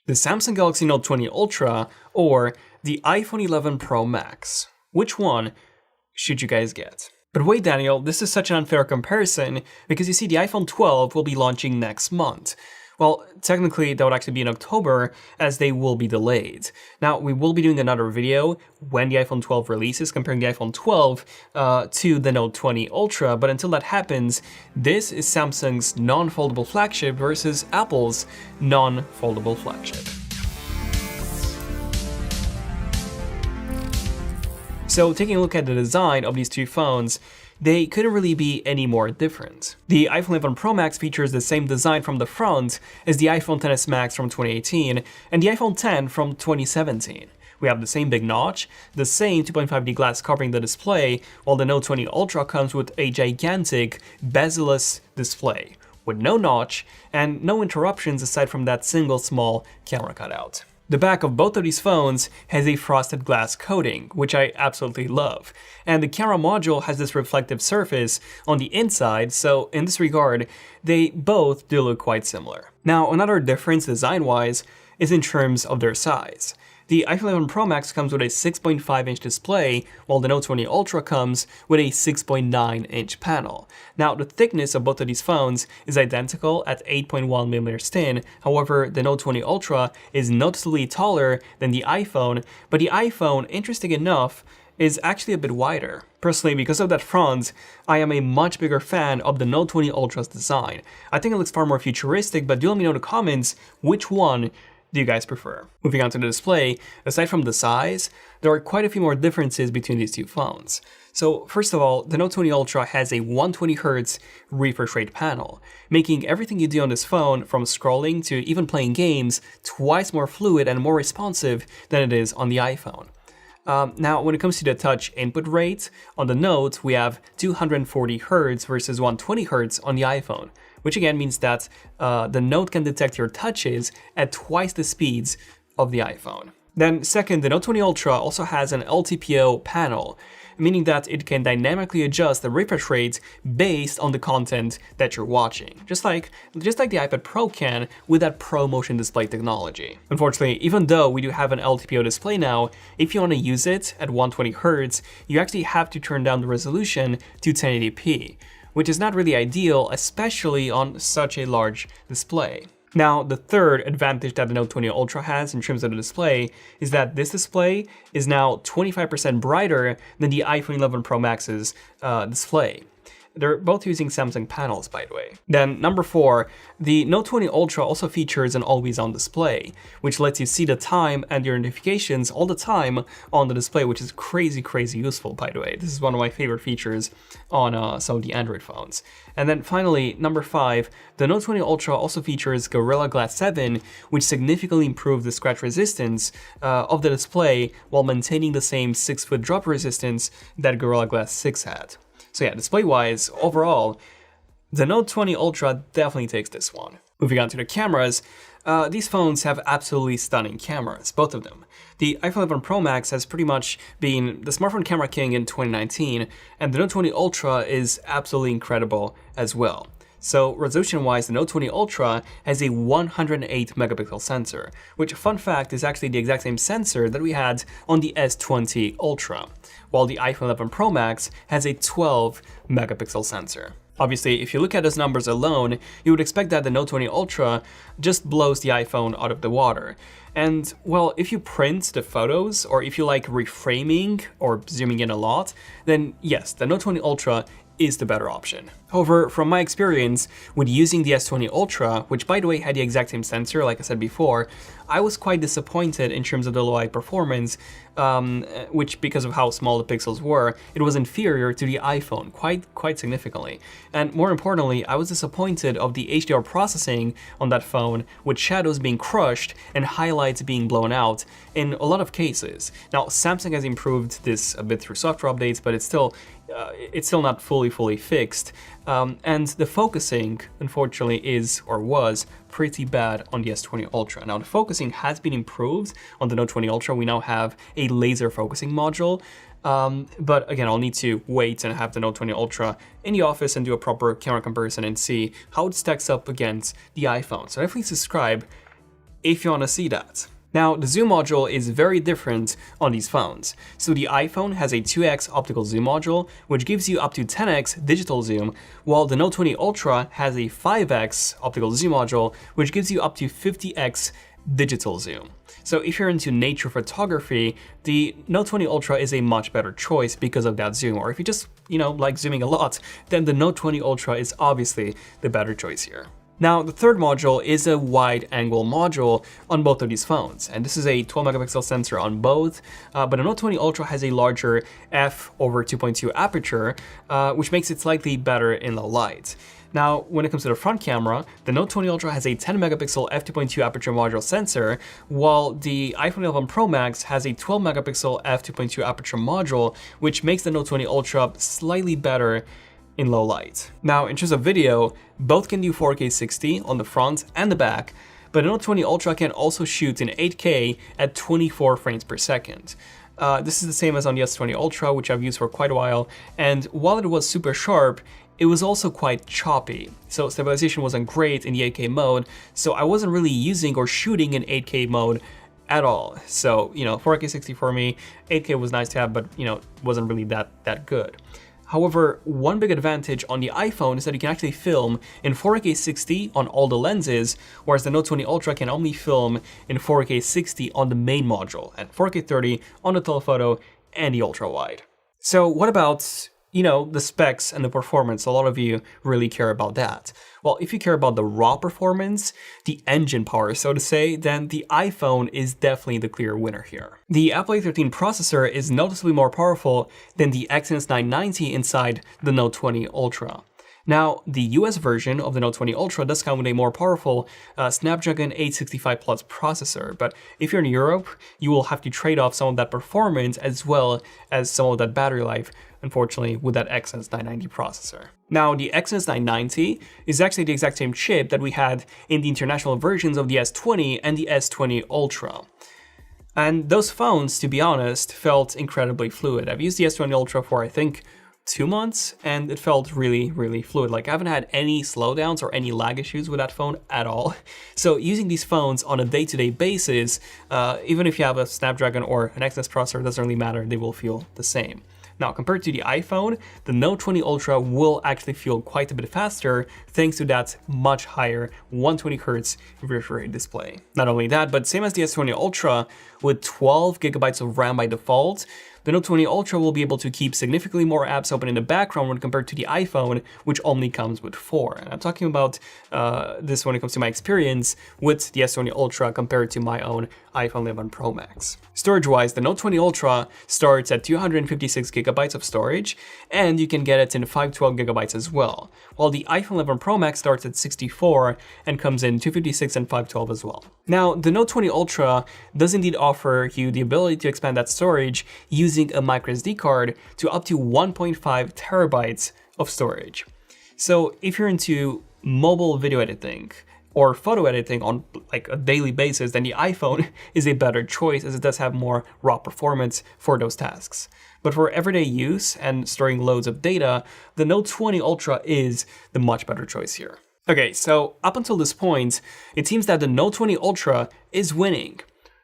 the Samsung Galaxy Note 20 Ultra or the iPhone 11 Pro Max. Which one should you guys get? But wait, Daniel, this is such an unfair comparison because you see the iPhone 12 will be launching next month. Well, technically that would actually be in October as they will be delayed. Now, we will be doing another video when the iPhone 12 releases comparing the iPhone 12 to the Note 20 Ultra, but until that happens, this is Samsung's non-foldable flagship versus Apple's non-foldable flagship. So taking a look at the design of these two phones, they couldn't really be any more different. The iPhone 11 Pro Max features the same design from the front as the iPhone XS Max from 2018 and the iPhone X from 2017. We have the same big notch, the same 2.5D glass covering the display, while the Note 20 Ultra comes with a gigantic bezel-less display, with no notch and no interruptions aside from that single small camera cutout. The back of both of these phones has a frosted glass coating, which I absolutely love, and the camera module has this reflective surface on the inside, so in this regard, they both do look quite similar. Now, another difference design-wise is in terms of their size. The iPhone 11 Pro Max comes with a 6.5-inch display, while the Note 20 Ultra comes with a 6.9-inch panel. Now, the thickness of both of these phones is identical at 8.1mm thin, however, the Note 20 Ultra is noticeably taller than the iPhone, but the iPhone, interesting enough, is actually a bit wider. Personally, because of that front, I am a much bigger fan of the Note 20 Ultra's design. I think it looks far more futuristic, but do let me know in the comments which one do you guys prefer? Moving on to the display, aside from the size, there are quite a few more differences between these two phones. So first of all, the Note 20 Ultra has a 120Hz refresh rate panel, making everything you do on this phone, from scrolling to even playing games, twice more fluid and more responsive than it is on the iPhone. Now, when it comes to the touch input rate, on the Note, we have 240Hz versus 120Hz on the iPhone, which again means that the Note can detect your touches at twice the speeds of the iPhone. Then second, the Note 20 Ultra also has an LTPO panel, meaning that it can dynamically adjust the refresh rate based on the content that you're watching, just like the iPad Pro can with that Pro Motion Display technology. Unfortunately, even though we do have an LTPO display now, if you want to use it at 120Hz, you actually have to turn down the resolution to 1080p, which is not really ideal, especially on such a large display. Now, the third advantage that the Note 20 Ultra has in terms of the display is that this display is now 25% brighter than the iPhone 11 Pro Max's display. They're both using Samsung panels, by the way. Then number 4, the Note 20 Ultra also features an always-on display, which lets you see the time and your notifications all the time on the display, which is crazy useful, by the way. This is one of my favorite features on some of the Android phones. And then finally, number 5, the Note 20 Ultra also features Gorilla Glass 7, which significantly improves the scratch resistance of the display while maintaining the same 6-foot drop resistance that Gorilla Glass 6 had. So yeah, display-wise, overall, the Note 20 Ultra definitely takes this one. Moving on to the cameras, these phones have absolutely stunning cameras, both of them. The iPhone 11 Pro Max has pretty much been the smartphone camera king in 2019, and the Note 20 Ultra is absolutely incredible as well. So resolution-wise, the Note 20 Ultra has a 108 megapixel sensor, which, fun fact, is actually the exact same sensor that we had on the S20 Ultra, while the iPhone 11 Pro Max has a 12 megapixel sensor. Obviously, if you look at those numbers alone, you would expect that the Note 20 Ultra just blows the iPhone out of the water. And, well, if you print the photos, or if you like reframing or zooming in a lot, then yes, the Note 20 Ultra is the better option. However, from my experience with using the S20 Ultra, which by the way had the exact same sensor like I said before, I was quite disappointed in terms of the low light performance, which, because of how small the pixels were, it was inferior to the iPhone quite significantly. And more importantly, I was disappointed of the HDR processing on that phone, with shadows being crushed and highlights being blown out in a lot of cases. Now, Samsung has improved this a bit through software updates, but it's still not fully fixed. And the focusing, unfortunately, is or was pretty bad on the S20 Ultra. Now, the focusing has been improved on the Note 20 Ultra. We now have a laser focusing module. But again, I'll need to wait and have the Note 20 Ultra in the office and do a proper camera comparison and see how it stacks up against the iPhone. So definitely subscribe if you want to see that. Now, the zoom module is very different on these phones. So the iPhone has a 2x optical zoom module, which gives you up to 10x digital zoom, while the Note 20 Ultra has a 5x optical zoom module, which gives you up to 50x digital zoom. So if you're into nature photography, the Note 20 Ultra is a much better choice because of that zoom. Or if you just, like zooming a lot, then the Note 20 Ultra is obviously the better choice here. Now, the third module is a wide angle module on both of these phones, and this is a 12 megapixel sensor on both, but the Note 20 Ultra has a larger f/2.2 aperture, which makes it slightly better in the light. Now, when it comes to the front camera, the Note 20 Ultra has a 10 megapixel f2.2 aperture module sensor, while the iPhone 11 Pro Max has a 12 megapixel f2.2 aperture module, which makes the Note 20 Ultra slightly better in low light. Now, in terms of video, both can do 4K 60 on the front and the back, but the Note 20 Ultra can also shoot in 8K at 24 frames per second. This is the same as on the S20 Ultra, which I've used for quite a while, and while it was super sharp, it was also quite choppy. So stabilization wasn't great in the 8K mode, so I wasn't really using or shooting in 8K mode at all. So, 4K 60 for me, 8K was nice to have, but, wasn't really that good. However, one big advantage on the iPhone is that you can actually film in 4K 60 on all the lenses, whereas the Note 20 Ultra can only film in 4K 60 on the main module and 4K 30 on the telephoto and the ultra wide. So what about, the specs and the performance? A lot of you really care about that. Well, if you care about the raw performance, the engine power, so to say, then the iPhone is definitely the clear winner here. The Apple A13 processor is noticeably more powerful than the Exynos 990 inside the Note 20 Ultra. Now, the US version of the Note 20 Ultra does come with a more powerful Snapdragon 865 Plus processor, but if you're in Europe, you will have to trade off some of that performance as well as some of that battery life, unfortunately, with that Exynos 990 processor. Now, the Exynos 990 is actually the exact same chip that we had in the international versions of the S20 and the S20 Ultra. And those phones, to be honest, felt incredibly fluid. I've used the S20 Ultra for, I think, 2 months, and it felt really, really fluid. Like, I haven't had any slowdowns or any lag issues with that phone at all. So using these phones on a day-to-day basis, even if you have a Snapdragon or an Exynos processor, it doesn't really matter, they will feel the same. Now, compared to the iPhone, the Note 20 Ultra will actually feel quite a bit faster thanks to that much higher 120Hz refresh rate display. Not only that, but same as the S20 Ultra, with 12 gigabytes of RAM by default, the Note 20 Ultra will be able to keep significantly more apps open in the background when compared to the iPhone, which only comes with 4. And I'm talking about this when it comes to my experience with the S20 Ultra compared to my own iPhone 11 Pro Max. Storage-wise, the Note 20 Ultra starts at 256 gigabytes of storage, and you can get it in 512 gigabytes as well, while the iPhone 11 Pro Max starts at 64 and comes in 256 and 512 as well. Now, the Note 20 Ultra does indeed offer you the ability to expand that storage using a microSD card to up to 1.5 terabytes of storage. So if you're into mobile video editing or photo editing on like a daily basis, then the iPhone is a better choice as it does have more raw performance for those tasks. But for everyday use and storing loads of data, the Note 20 Ultra is the much better choice here. Okay, so up until this point, it seems that the Note 20 Ultra is winning.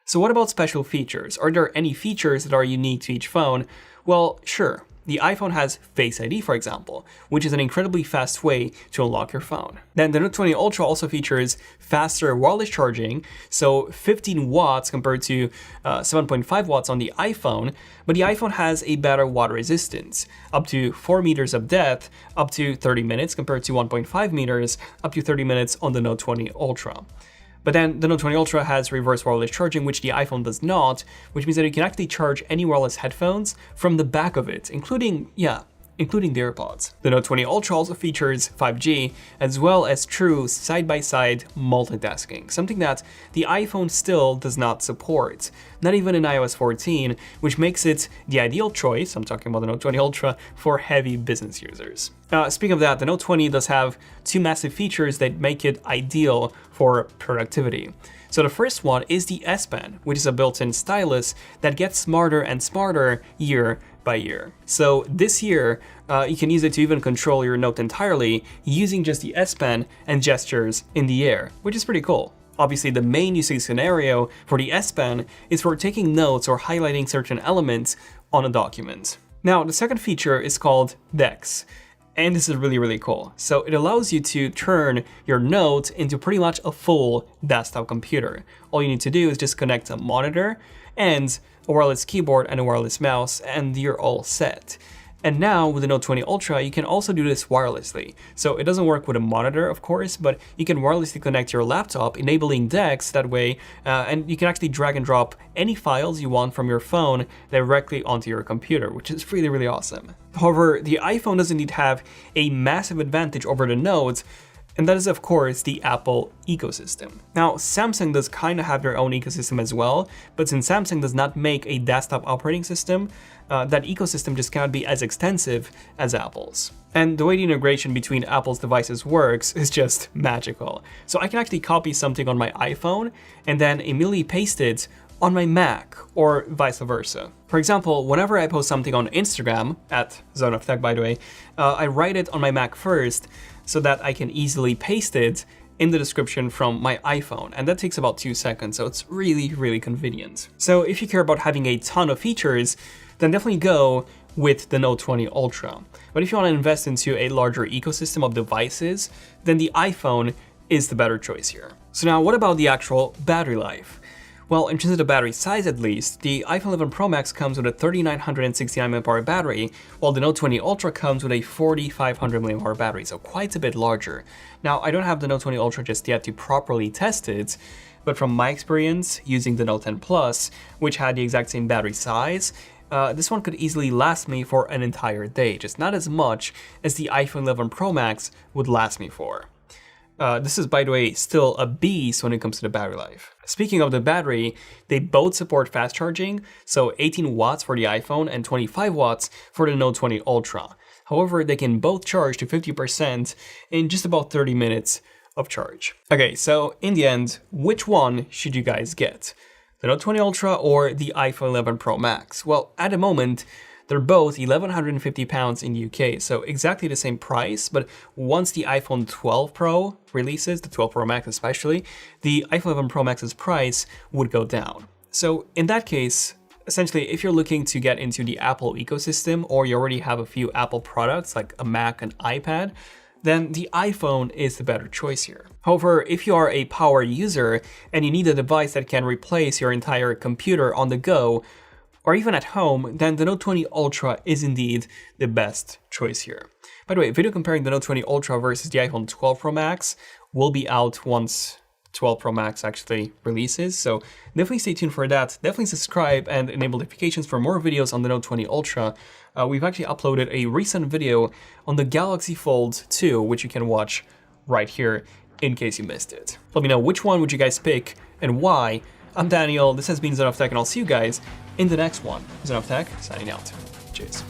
So what about special features? Are there any features that are unique to each phone? Well, sure. The iPhone has Face ID, for example, which is an incredibly fast way to unlock your phone. Then the Note 20 Ultra also features faster wireless charging, so 15 watts compared to 7.5 watts on the iPhone, but the iPhone has a better water resistance, up to 4 meters of depth, up to 30 minutes compared to 1.5 meters, up to 30 minutes on the Note 20 Ultra. But then the Note 20 Ultra has reverse wireless charging, which the iPhone does not, which means that you can actually charge any wireless headphones from the back of it, including the AirPods. The Note 20 Ultra also features 5G, as well as true side-by-side multitasking, something that the iPhone still does not support, not even in iOS 14, which makes it the ideal choice, I'm talking about the Note 20 Ultra, for heavy business users. Speaking of that, the Note 20 does have 2 massive features that make it ideal for productivity. So the first one is the S Pen, which is a built-in stylus that gets smarter and smarter year by year. So this year, you can use it to even control your Note entirely using just the S Pen and gestures in the air, which is pretty cool. Obviously, the main usage scenario for the S Pen is for taking notes or highlighting certain elements on a document. Now, the second feature is called Dex, and this is really cool. So it allows you to turn your Note into pretty much a full desktop computer. All you need to do is just connect a monitor and a wireless keyboard and a wireless mouse, and you're all set. And now with the Note 20 Ultra, you can also do this wirelessly. So it doesn't work with a monitor, of course, but you can wirelessly connect your laptop, enabling Dex that way, and you can actually drag and drop any files you want from your phone directly onto your computer, which is really awesome. However, the iPhone does indeed have a massive advantage over the Note, and that is, of course, the Apple ecosystem. Now, Samsung does kind of have their own ecosystem as well, but since Samsung does not make a desktop operating system, that ecosystem just cannot be as extensive as Apple's. And the way the integration between Apple's devices works is just magical. So I can actually copy something on my iPhone and then immediately paste it on my Mac, or vice versa. For example, whenever I post something on Instagram, at Zone of Tech by the way, I write it on my Mac first, so that I can easily paste it in the description from my iPhone, and that takes about 2 seconds, so it's really convenient. So if you care about having a ton of features, then definitely go with the Note 20 Ultra. But if you want to invest into a larger ecosystem of devices, then the iPhone is the better choice here. So now, what about the actual battery life? Well, in terms of the battery size at least, the iPhone 11 Pro Max comes with a 3969 mAh battery, while the Note 20 Ultra comes with a 4500 mAh battery, so quite a bit larger. Now, I don't have the Note 20 Ultra just yet to properly test it, but from my experience using the Note 10 Plus, which had the exact same battery size, this one could easily last me for an entire day, just not as much as the iPhone 11 Pro Max would last me for. This is, by the way, still a beast when it comes to the battery life. Speaking of the battery, they both support fast charging, so 18 watts for the iPhone and 25 watts for the Note 20 Ultra. However, they can both charge to 50% in just about 30 minutes of charge. Okay, so in the end, which one should you guys get? The Note 20 Ultra or the iPhone 11 Pro Max? Well, at the moment, they're both £1,150 in the UK, so exactly the same price, but once the iPhone 12 Pro releases, the 12 Pro Max especially, the iPhone 11 Pro Max's price would go down. So in that case, essentially, if you're looking to get into the Apple ecosystem, or you already have a few Apple products like a Mac and iPad, then the iPhone is the better choice here. However, if you are a power user and you need a device that can replace your entire computer on the go, or even at home, then the Note 20 Ultra is indeed the best choice here. By the way, a video comparing the Note 20 Ultra versus the iPhone 12 Pro Max will be out once 12 Pro Max actually releases, so definitely stay tuned for that. Definitely subscribe and enable notifications for more videos on the Note 20 Ultra. We've actually uploaded a recent video on the Galaxy Fold 2, which you can watch right here in case you missed it. Let me know which one would you guys pick and why. I'm Daniel, this has been Zone of Tech, and I'll see you guys in the next one. Zone of Tech, signing out. Cheers.